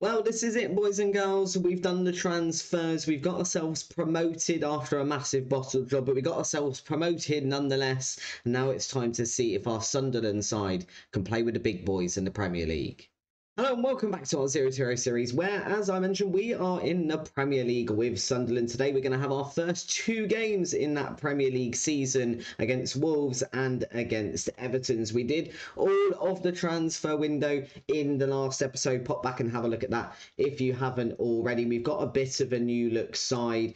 Well, this is it, boys and girls. We've done the transfers. We've got ourselves promoted after a massive bottle job, but we got ourselves promoted nonetheless. And now it's time to see if our Sunderland side can play with the big boys in the Premier League. Hello and welcome back to our 0-0 series, where, as I mentioned, we are in the Premier League with Sunderland. Today we're going to have our first two games in that Premier League season against Wolves and against Everton's. We did all of the transfer window in the last episode. Pop back and have a look at that if you haven't already. We've got a bit of a new look side.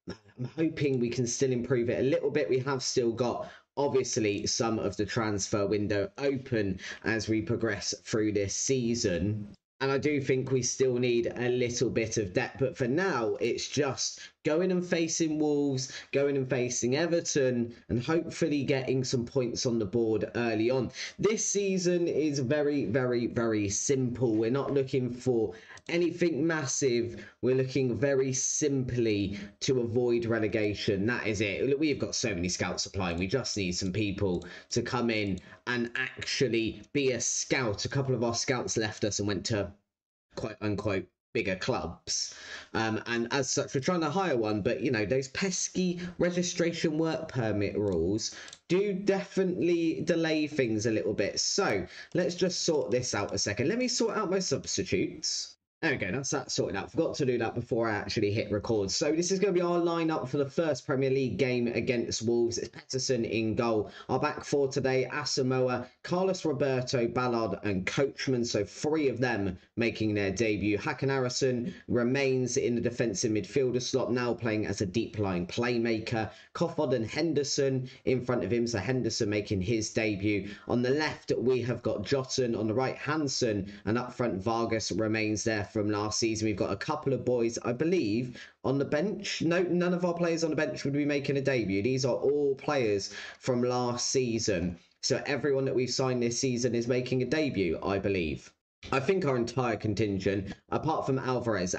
I'm hoping we can still improve it a little bit. We have still got obviously some of the transfer window open as we progress through this season. And I do think we still need a little bit of depth. But for now, it's just going and facing Wolves, going and facing Everton, and hopefully getting some points on the board early on. This season is very, very, very simple. We're not looking for anything massive. We're looking very simply to avoid relegation. That is it. We've got so many scouts applying. We just need some people to come in and actually be a scout. A couple of our scouts left us and went to quote unquote bigger clubs, and as such we're trying to hire one, but you know, those pesky registration work permit rules do definitely delay things a little bit. So let's just sort this out a second. Let me sort out my substitutes. There we go, that's that sorted out. Forgot to do that before I actually hit record. So this is going to be our lineup for the first Premier League game against Wolves. It's Pettersson in goal. Our back four today, Asamoah, Carlos Roberto, Ballard and Coachman. So three of them making their debut. Hakan Harrison remains in the defensive midfielder slot, now playing as a deep-lying playmaker. Koffod and Henderson in front of him. So Henderson making his debut. On the left, we have got Jotun. On the right, Hansen. And up front, Vargas remains there from last season. We've got a couple of boys, I believe, on the bench. No, none of our players on the bench would be making a debut. These are all players from last season. So everyone that we've signed this season is making a debut, I believe. I think our entire contingent, apart from Alvarez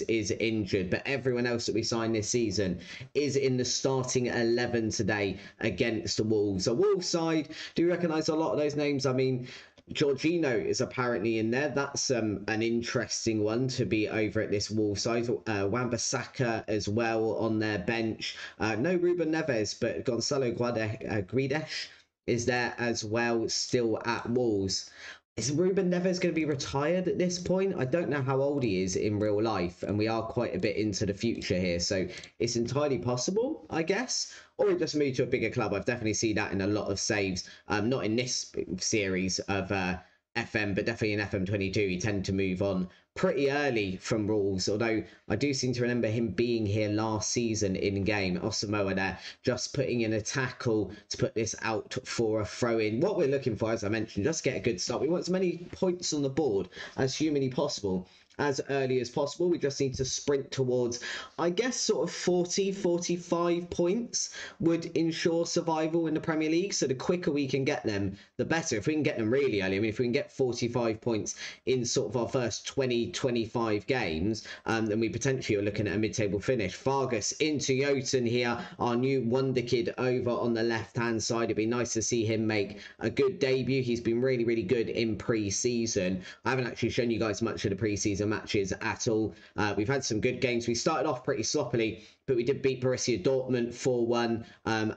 is injured, but everyone else that we signed this season is in the starting 11 today against the Wolves. A Wolves side, do you recognise a lot of those names? I mean, Jorginho is apparently in there. That's an interesting one to be over at this Wolves side. Wan-Bissaka as well on their bench. No Ruben Neves, but Gonzalo Guedes is there as well, still at Wolves. Is Ruben Neves going to be retired at this point? I don't know how old he is in real life, and we are quite a bit into the future here, so it's entirely possible, I guess. Or he just moved to a bigger club. I've definitely seen that in a lot of saves. Not in this series of FM, but definitely in FM23, he tend to move on pretty early from rules, although I do seem to remember him being here last season in game. Asamoah there just putting in a tackle to put this out for a throw-in. What we're looking for, as I mentioned, just get a good start. We want as many points on the board as humanly possible as early as possible. We just need to sprint towards, I guess, sort of 40, 45 points would ensure survival in the Premier League. So the quicker we can get them, the better. If we can get them really early, I mean, if we can get 45 points in sort of our first 20, 25 games, then we potentially are looking at a mid-table finish. Vargas into Jotun here, our new wonder kid over on the left-hand side. It'd be nice to see him make a good debut. He's been really, really good in pre-season. I haven't actually shown you guys much of the pre-season matches at all. We've had some good games. We started off pretty sloppily, but we did beat Borussia Dortmund 4-1,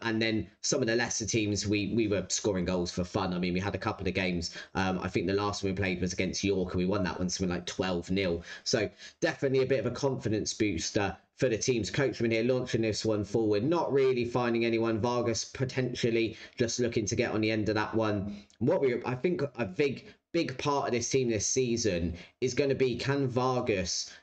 and then some of the lesser teams we were scoring goals for fun. I mean, we had a couple of games. I think the last one we played was against York, and we won that one something like 12-0. So definitely a bit of a confidence booster for the team's coachman here, launching this one forward, not really finding anyone. Vargas potentially just looking to get on the end of that one. I think a big part of this team this season is going to be, can Vargas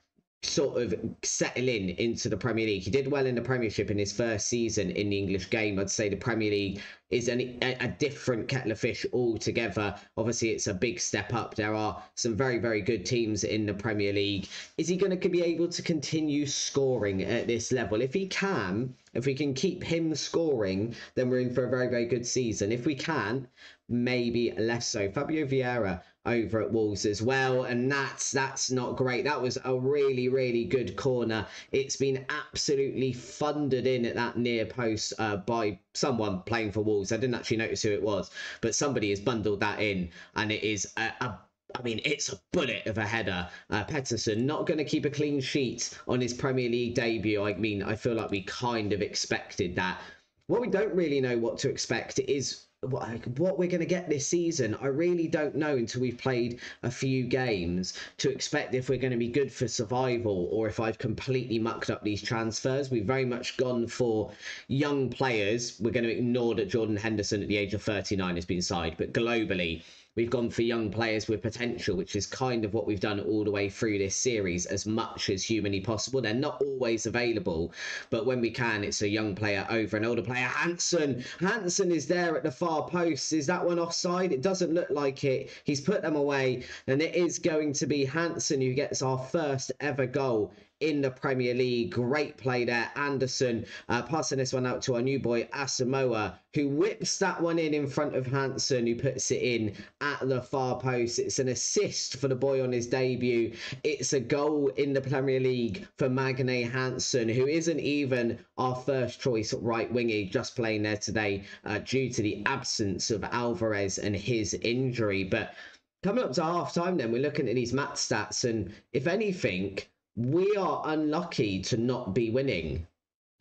sort of settle into the Premier League? He did well in the Premiership in his first season in the English game. I'd say the Premier League is a different kettle of fish altogether. Obviously, it's a big step up. There are some very, very good teams in the Premier League. Is he going to be able to continue scoring at this level? If he can, if we can keep him scoring, then we're in for a very, very good season. If we can, maybe less so. Fabio Vieira over at Wolves as well, and that's not great. That was a really, really good corner. It's been absolutely thundered in at that near post by someone playing for Wolves. I didn't actually notice who it was, but somebody has bundled that in, and it is a I mean, it's a bullet of a header. Pettersson not going to keep a clean sheet on his Premier League debut. I mean, I feel like we kind of expected that. What we don't really know what to expect is what we're going to get this season. I really don't know until we've played a few games to expect if we're going to be good for survival or if I've completely mucked up these transfers. We've very much gone for young players. We're going to ignore that Jordan Henderson at the age of 39 has been signed, but globally, we've gone for young players with potential, which is kind of what we've done all the way through this series as much as humanly possible. They're not always available, but when we can, it's a young player over an older player. Hansen is there at the far post. Is that one offside? It doesn't look like it. He's put them away, and it is going to be Hansen who gets our first ever goal in the Premier League. Great play there. Anderson passing this one out to our new boy Asamoah, who whips that one in front of Hansen, who puts it in at the far post. It's an assist for the boy on his debut. It's a goal in the Premier League for Magne Hansen, who isn't even our first choice right winger, just playing there today due to the absence of Alvarez and his injury. But coming up to half time then, we're looking at these match stats, and if anything, we are unlucky to not be winning,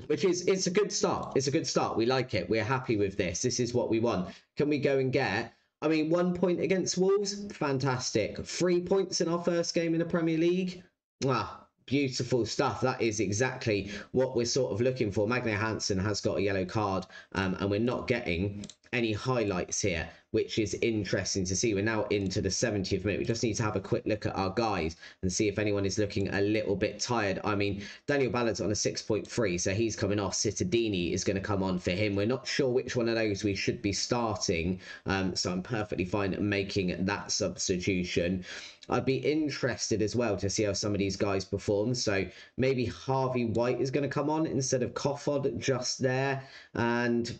which is, it's a good start. It's a good start. We like it. We're happy with this. This is what we want. Can we go and get, I mean, 1 point against Wolves? Fantastic. 3 points in our first game in the Premier League? Ah, beautiful stuff. That is exactly what we're sort of looking for. Magne Hansen has got a yellow card, and we're not getting any highlights here, which is interesting to see. We're now into the 70th minute. We just need to have a quick look at our guys and see if anyone is looking a little bit tired. I mean, Daniel Ballard's on a 6.3, so he's coming off. Cittadini is going to come on for him. We're not sure which one of those we should be starting, so I'm perfectly fine making that substitution. I'd be interested as well to see how some of these guys perform. So maybe Harvey White is going to come on instead of Kofod just there. And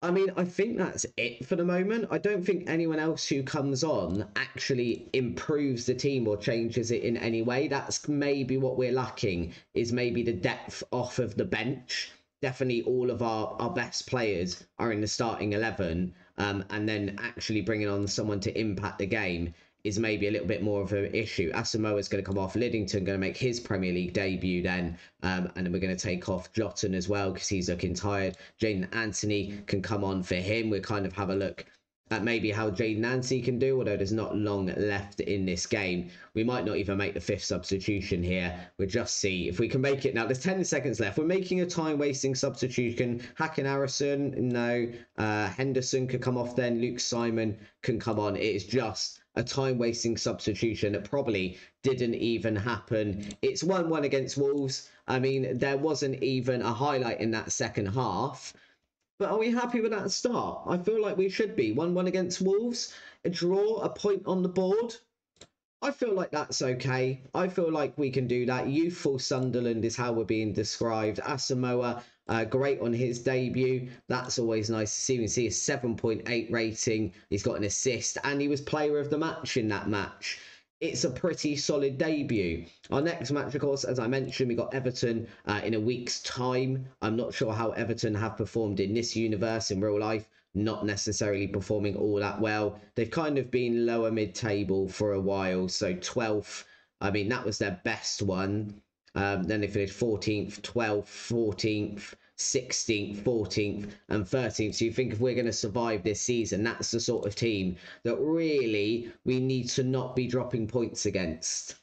I mean, I think that's it for the moment. I don't think anyone else who comes on actually improves the team or changes it in any way. That's maybe what we're lacking, is maybe the depth off of the bench. Definitely all of our best players are in the starting 11, and then actually bringing on someone to impact the game is maybe a little bit more of an issue. Asamoah is going to come off. Liddington going to make his Premier League debut then. And then we're going to take off Jotton as well because he's looking tired. Jaden Anthony can come on for him. We'll kind of have a look at maybe how Jaden Anthony can do, although there's not long left in this game. We might not even make the 5th substitution here. We'll just see if we can make it. Now, there's 10 seconds left. We're making a time-wasting substitution. Hacken Harrison, no. Henderson could come off then. Luke Simon can come on. It is just a time-wasting substitution that probably didn't even happen. It's 1-1 against Wolves. I mean, there wasn't even a highlight in that second half. But are we happy with that start? I feel like we should be. 1-1 against Wolves, a draw, a point on the board. I feel like that's okay. I feel like we can do that. Youthful Sunderland is how we're being described. Asamoah, great on his debut. That's always nice to see. We see a 7.8 rating. He's got an assist, and he was player of the match in that match. It's a pretty solid debut. Our next match, of course, as I mentioned, we got Everton in a week's time. I'm not sure how Everton have performed in this universe in real life. Not necessarily performing all that well. They've kind of been lower mid-table for a while. So 12th, I mean, that was their best one. Then they finished 14th, 12th, 14th, 16th, 14th and 13th. So you think if we're going to survive this season, that's the sort of team that really we need to not be dropping points against.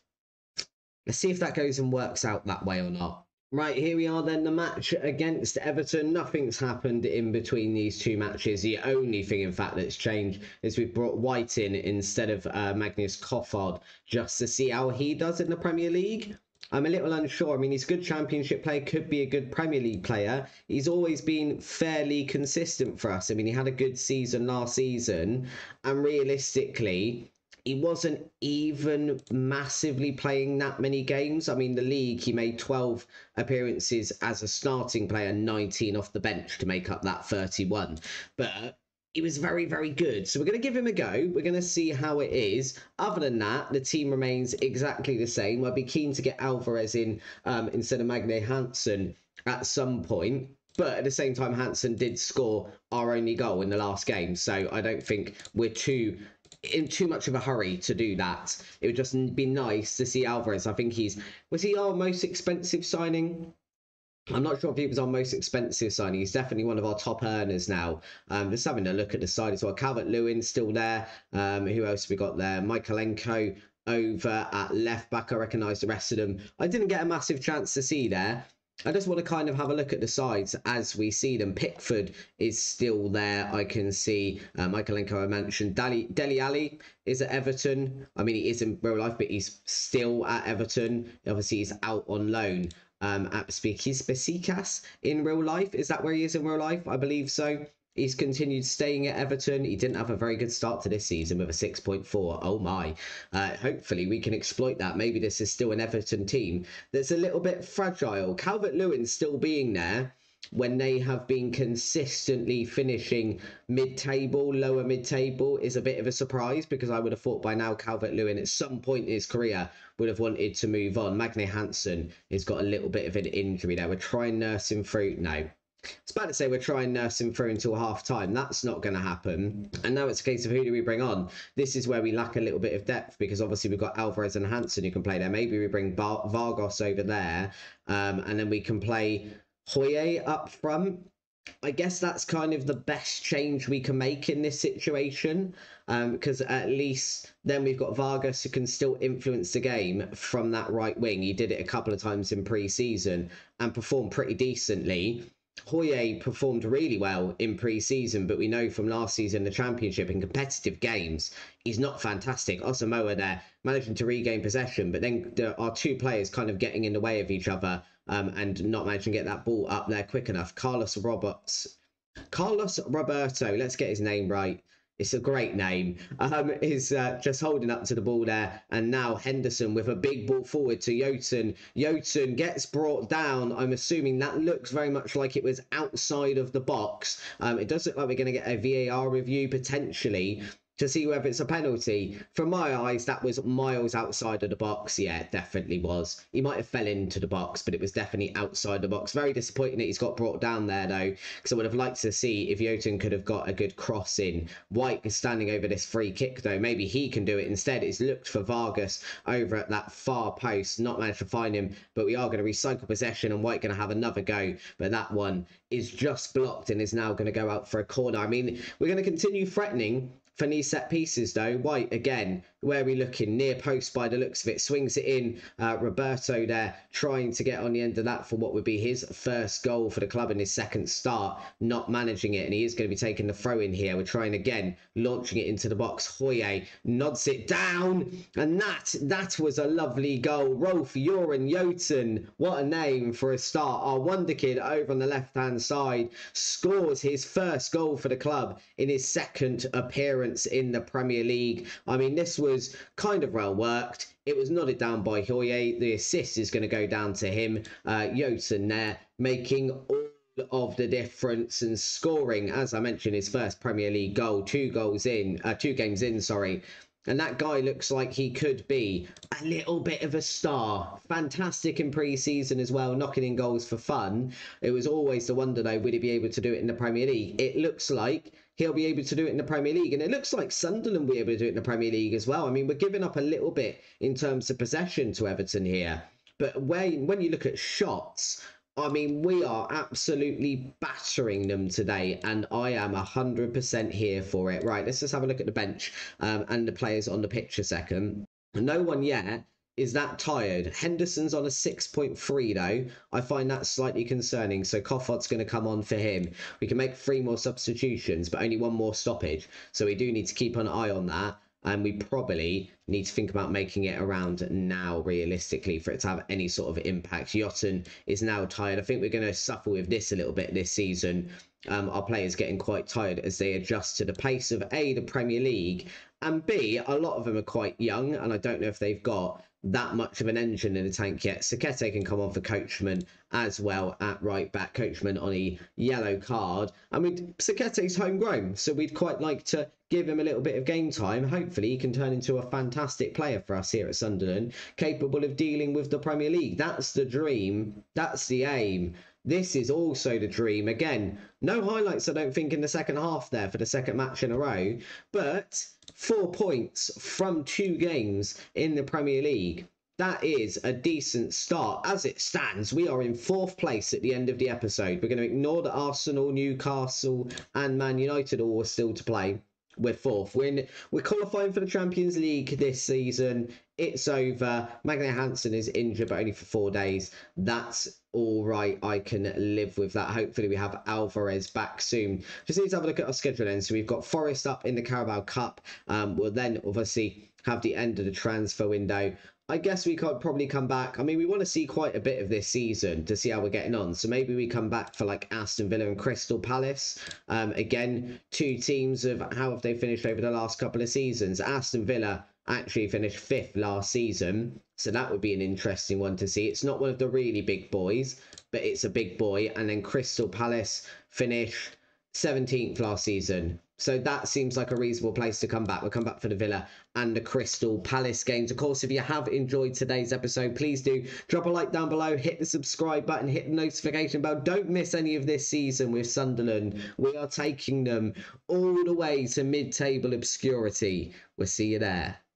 Let's see if that goes and works out that way or not. Right, here we are then, the match against Everton. Nothing's happened in between these two matches. The only thing, in fact, that's changed is we've brought White in instead of Magnus Kofod, just to see how he does in the Premier League. I'm a little unsure. I mean, he's a good Championship player, could be a good Premier League player. He's always been fairly consistent for us. I mean, he had a good season last season, and realistically, he wasn't even massively playing that many games. I mean, the league, he made 12 appearances as a starting player, 19 off the bench to make up that 31. But he was very, very good. So we're going to give him a go. We're going to see how it is. Other than that, the team remains exactly the same. I'd be keen to get Alvarez in instead of Magne Hansen at some point. But at the same time, Hansen did score our only goal in the last game. So I don't think we're too in too much of a hurry to do that. It would just be nice to see Alvarez. I think was he our most expensive signing? I'm not sure if he was our most expensive signing. He's definitely one of our top earners now. Just having a look at the side as well. Calvert-Lewin's still there. Who else have we got there? Michaelenko over at left back. I recognise the rest of them. I didn't get a massive chance to see there. I just want to kind of have a look at the sides as we see them. Pickford is still there. I can see Michaelenko, I mentioned. Dele Alli is at Everton. I mean, he is in real life, but he's still at Everton. Obviously, he's out on loan at Besiktas in real life. Is that where he is in real life? I believe so. He's continued staying at Everton. He didn't have a very good start to this season with a 6.4. Oh my. Hopefully we can exploit that. Maybe this is still an Everton team that's a little bit fragile. Calvert-Lewin still being there when they have been consistently finishing mid-table, lower mid-table is a bit of a surprise, because I would have thought by now Calvert-Lewin at some point in his career would have wanted to move on. Magne Hansen has got a little bit of an injury there. We're trying to nurse him through. No. It's about to say we're trying to nurse him through until half time. That's not going to happen. And now it's a case of who do we bring on? This is where we lack a little bit of depth, because obviously we've got Alvarez and Hansen who can play there. Maybe we bring Vargas over there, and then we can play Hoye up front. I guess that's kind of the best change we can make in this situation, because at least then we've got Vargas who can still influence the game from that right wing. He did it a couple of times in pre-season and performed pretty decently. Hoye performed really well in pre-season, but we know from last season, the Championship, in competitive games, he's not fantastic. Asamoah there, managing to regain possession, but then there are two players kind of getting in the way of each other and not managing to get that ball up there quick enough. Carlos Roberto, let's get his name right. It's a great name. Is just holding up to the ball there. And now Henderson with a big ball forward to Yotun. Yotun gets brought down. I'm assuming that looks very much like it was outside of the box. It does look like we're going to get a VAR review potentially to see whether it's a penalty. From my eyes, that was miles outside of the box. Yeah, it definitely was. He might have fell into the box, but it was definitely outside the box. Very disappointing that he's got brought down there, though, because I would have liked to see if Yotun could have got a good cross in. White is standing over this free kick, though. Maybe he can do it instead. It's looked for Vargas over at that far post. Not managed to find him, but we are going to recycle possession, and White going to have another go. But that one is just blocked and is now going to go out for a corner. I mean, we're going to continue threatening for these set pieces, though. White again, where are we looking? Near post by the looks of it. Swings it in. Roberto there trying to get on the end of that for what would be his first goal for the club in his second start. Not managing it, and he is going to be taking the throw in here. We're trying again, launching it into the box. Hoye nods it down, and that was a lovely goal. Rolf Joran Yotun, what a name for a start. Our wonder kid over on the left-hand side scores his first goal for the club in his second appearance in the Premier League. I mean, this was kind of well worked. It was nodded down by Hoye. The assist is going to go down to him. Yotun there making all of the difference and scoring, as I mentioned, his first Premier League goal. 2 games in, sorry. And that guy looks like he could be a little bit of a star. Fantastic in pre-season as well, knocking in goals for fun. It was always the wonder, though, would he be able to do it in the Premier League? It looks like he'll be able to do it in the Premier League. And it looks like Sunderland will be able to do it in the Premier League as well. I mean, we're giving up a little bit in terms of possession to Everton here. But when you look at shots, I mean, we are absolutely battering them today, and I am 100% here for it. Right, let's just have a look at the bench and the players on the pitch a second. No one yet is that tired. Henderson's on a 6.3 though. I find that slightly concerning, so Kofod's going to come on for him. We can make 3 more substitutions, but only 1 more stoppage, so we do need to keep an eye on that. And we probably need to think about making it around now, realistically, for it to have any sort of impact. Yotun is now tired. I think we're going to suffer with this a little bit this season. Our players getting quite tired as they adjust to the pace of A, the Premier League, and B, a lot of them are quite young, and I don't know if they've got that much of an engine in the tank yet. Sakete can come on for Coachman as well at right back. Coachman on a yellow card. I mean, Sakete's homegrown, so we'd quite like to give him a little bit of game time. Hopefully he can turn into a fantastic player for us here at Sunderland, capable of dealing with the Premier League. That's the dream. That's the aim. This is also the dream. Again, no highlights, I don't think, in the second half there for the second match in a row. But 4 points from 2 games in the Premier League. That is a decent start. As it stands, we are in 4th place at the end of the episode. We're going to ignore that Arsenal, Newcastle and Man United all are still to play. We're 4th. We're qualifying for the Champions League this season. It's over. Magne Hansen is injured, but only for 4 days. That's all right. I can live with that. Hopefully we have Alvarez back soon. Just need to have a look at our schedule then. So we've got Forest up in the Carabao Cup. We'll then obviously have the end of the transfer window. I guess we could probably come back. I mean, we want to see quite a bit of this season to see how we're getting on. So maybe we come back for like Aston Villa and Crystal Palace. Again, 2 teams of how have they finished over the last couple of seasons. Aston Villa actually finished 5th last season. So that would be an interesting one to see. It's not one of the really big boys, but it's a big boy. And then Crystal Palace finished 17th last season. So that seems like a reasonable place to come back. We'll come back for the Villa and the Crystal Palace games. Of course, if you have enjoyed today's episode, please do drop a like down below, hit the subscribe button, hit the notification bell. Don't miss any of this season with Sunderland. We are taking them all the way to mid-table obscurity. We'll see you there.